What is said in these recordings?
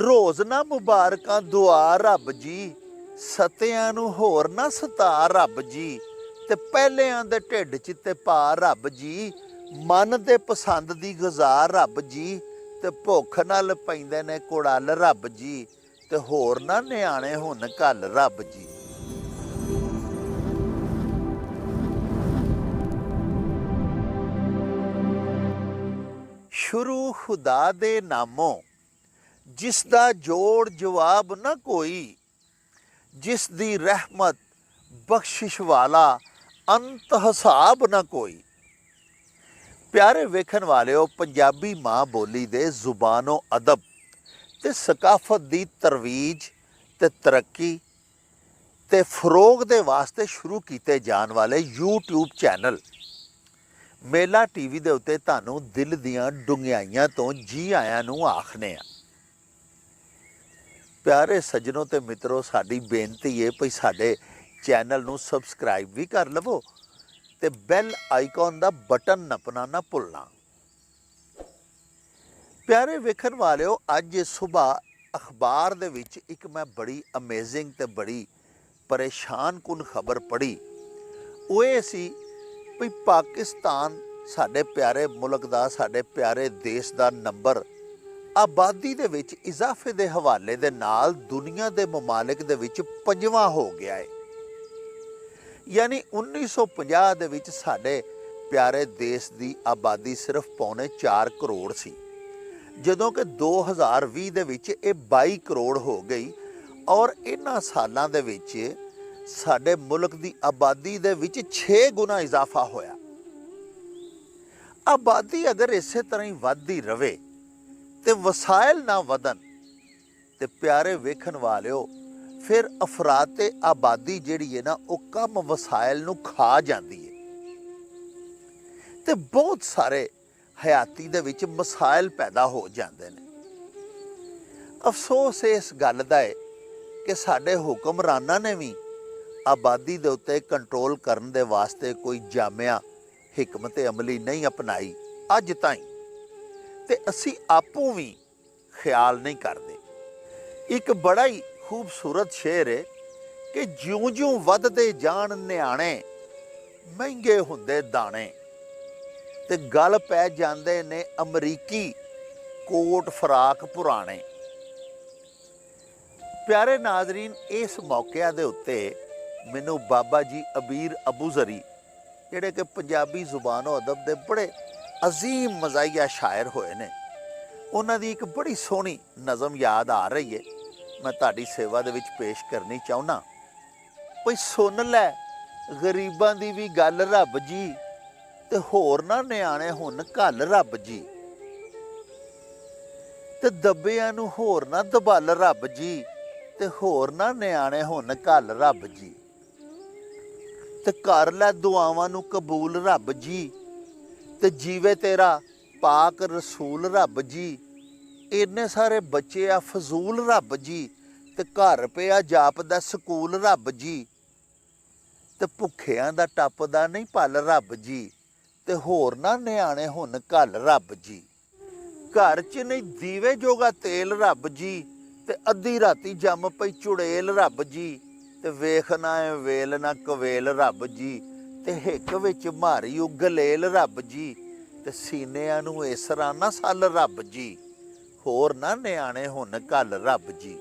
रोज़ ना मुबारकां दुआ रब जी, सतियां नूं होर ना सता रब जी, ते पहलियां दे ढिड च ते पा रब जी, मन दे पसंद दी गज़ा रब जी, ते भुख नाल पैंदे ने कुड़ल रब जी, ते होर ना नियाणे हुन घल रब जी। शुरू खुदा दे नामों, जिसदा जोड़ जवाब न कोई, जिस दी रहमत बख्शिश वाला अंत हिसाब न कोई। प्यारे वेखन वालिओ, पंजाबी माँ बोली दे जुबानो अदब ते सकाफत दी तरवीज ते तरक्की ते फरोग दे वास्ते शुरू किए जाने वाले यूट्यूब चैनल मेला टीवी दे उत्ते तुहानूं दिल दियां डुंगियाइयां तो जी आयां नूं आखने आ। प्यारे सज्जनों ते मित्रों, साडी बेनती है भई साडे चैनल नूं सबसक्राइब भी कर लवो ते बैल आइकॉन दा बटन नपना ना भुलना। प्यारे वेखन वालिओ, अज सुबह अखबार दे विच एक मैं बड़ी अमेजिंग ते बड़ी परेशान कुन खबर पढ़ी। वो ये सी भी पाकिस्तान साडे प्यारे मुल्क दा, साडे प्यारे देश दा नंबर आबादी दे विच इजाफे दे हवाले दे नाल दुनिया दे ममालिक दे विच 5वां हो गया है। यानी 1950 दे विच साडे प्यारे देश दी आबादी सिर्फ 4.25 करोड़ सी, जदों कि 2020 दे विच ये 22 करोड़ हो गई। और इन्हां सालां दे विच साडे मुल्क दी आबादी दे विच 6 गुना इजाफा होया। आबादी अगर इसे तरह ही वधदी रवे ते वसाइल ना वधन ते प्यारे वेखन वालिओ, फिर अफराद ते आबादी जिहड़ी है ना वो कम वसाइल नूं खा जाती है ते बहुत सारे हयाती दे विच मसाइल पैदा हो जाते हैं। अफसोस इस गल दा है कि साडे हुक्मरानां ने भी आबादी दे उत्ते कंट्रोल करन दे वास्ते कोई जामिया हिकमत अमली नहीं अपनाई अज ताईं, ते असी आपूं भी ख्याल नहीं करते। एक बड़ा ही खूबसूरत शेर है कि ज्यों ज्यों वधदे जाण नियाणे, महंगे हुंदे दाणे, ते गल पै जांदे ने अमरीकी कोट फराक पुराने। प्यारे नाजरीन, इस मौके दे उत्ते मैनू बाबा जी अबीर अबूजरी, जिहड़े कि पंजाबी जुबानो अदब दे बड़े अजीम मज़ाहिया शायर होए ने, उन्हां दी एक बड़ी सोहनी नज़म याद आ रही है, मैं तुहाडी सेवा दे विच पेश करनी चाहुंदा। भई सुन लै गरीबां दी भी गल रब जी, ते होर ना नियाणे हुन घल रब जी, ते दब्बिआं नूं होर ना दबल रब जी, ते होर ना नियाणे हुन घल रब जी, ते कर लै दुआवां नूं कबूल रब जी, ते जीवे तेरा पाक रसूल रब जी, इन्ने सारे बच्चे आ फजूल रब जी, ते घर पिया जापदा सकूल रब जी, ते भुखियां दा टपदा नहीं पल रब जी, ते होर ना नियाणे हुन घल रब जी, घर च नहीं दीवे जोगा तेल रब जी, ते अद्धी राती जम पई चुड़ेल रब जी, ते वेखना है वेल ना कवेल रब जी, ते हिक विच मारी गलेल रब जी, ते सीनिआं नूं इसरा ना सल रब जी, होर ना नियाणे हुन घल रब जी।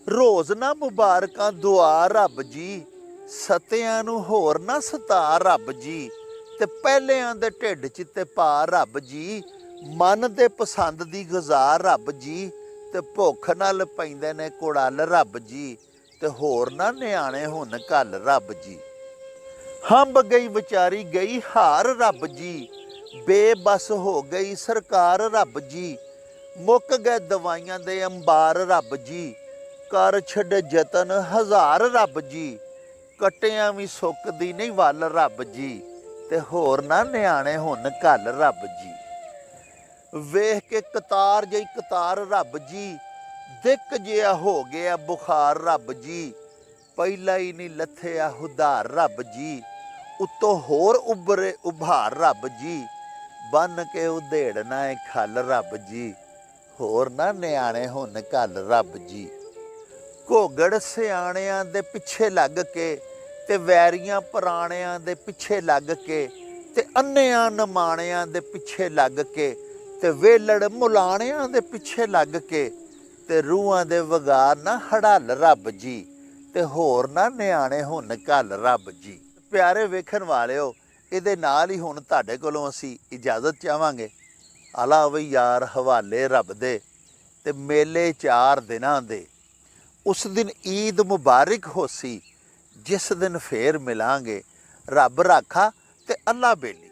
रोज़ ना मुबारकां दुआ रब जी, सतिआं नूं होर ना सता रब जी, ते पहलिआं दे ढिड च ते पा रब जी, मन दे पसंद दी गज़ा रब जी, ते भुख नाल पैंदे ने कुड़ल रब जी, ते होर ना नियाणे हुन घल रब जी। हंब गई विचारी गई हार रब जी, बेबस हो गई सरकार रब जी, मुक गए दवाइयां दे अंबार रब जी, कर छड़ जतन हज़ार रब जी, कट्टियां भी सुकदी नहीं वल रब जी, ते होर ना नियाणे हुन घल रब जी। वेख के कतार जई कतार रब जी, दिक जिहा हो गया बुखार रब जी, पहला ही नहीं लथया हुदार रब जी, उत्तों होर उभरे उभार रब जी, बन के उधेड़ना है खल रब जी, ਹੋਰ ਨਾ ਨਿਆਣੇ ਹੁਣ ਘੱਲ ਰੱਬ ਜੀ। ਘੋਗੜ ਸਿਆਣਿਆਂ ਦੇ ਪਿੱਛੇ ਲੱਗ ਕੇ ਤੇ ਵੈਰੀਆਂ ਪੁਰਾਣਿਆਂ ਦੇ ਪਿੱਛੇ ਲੱਗ ਕੇ ਤੇ ਅੰਨਿਆਂ ਨਮਾਣਿਆਂ ਦੇ ਪਿੱਛੇ ਲੱਗ ਕੇ ਤੇ ਵੇਲੜ ਮੁਲਾਣਿਆਂ ਦੇ ਪਿੱਛੇ ਲੱਗ ਕੇ ਤੇ ਰੂਹਾਂ ਦੇ ਵਗਾਰ ਨਾ ਹੜੱਲ ਰੱਬ ਜੀ, ਤੇ ਹੋਰ ਨਾ ਨਿਆਣੇ ਹੁਣ ਘੱਲ ਰੱਬ ਜੀ। ਪਿਆਰੇ ਵੇਖਣ ਵਾਲਿਓ, ਇਹਦੇ ਨਾਲ ਹੀ ਹੁਣ ਤੁਹਾਡੇ ਕੋਲੋਂ ਅਸੀਂ ਇਜਾਜ਼ਤ ਚਾਹਾਂਗੇ। ਆਲਾ ਵੀ ਯਾਰ ਹਵਾਲੇ ਰੱਬ ਦੇ, ਤੇ ਮੇਲੇ 4 ਦਿਨਾਂ ਦੇ। ਉਸ ਦਿਨ ਈਦ ਮੁਬਾਰਕ ਹੋਸੀ, ਜਿਸ ਦਿਨ ਫੇਰ ਮਿਲਾਂਗੇ। ਰੱਬ ਰਾਖਾ ਤੇ ਅੱਲਾ ਬੇਲੀ।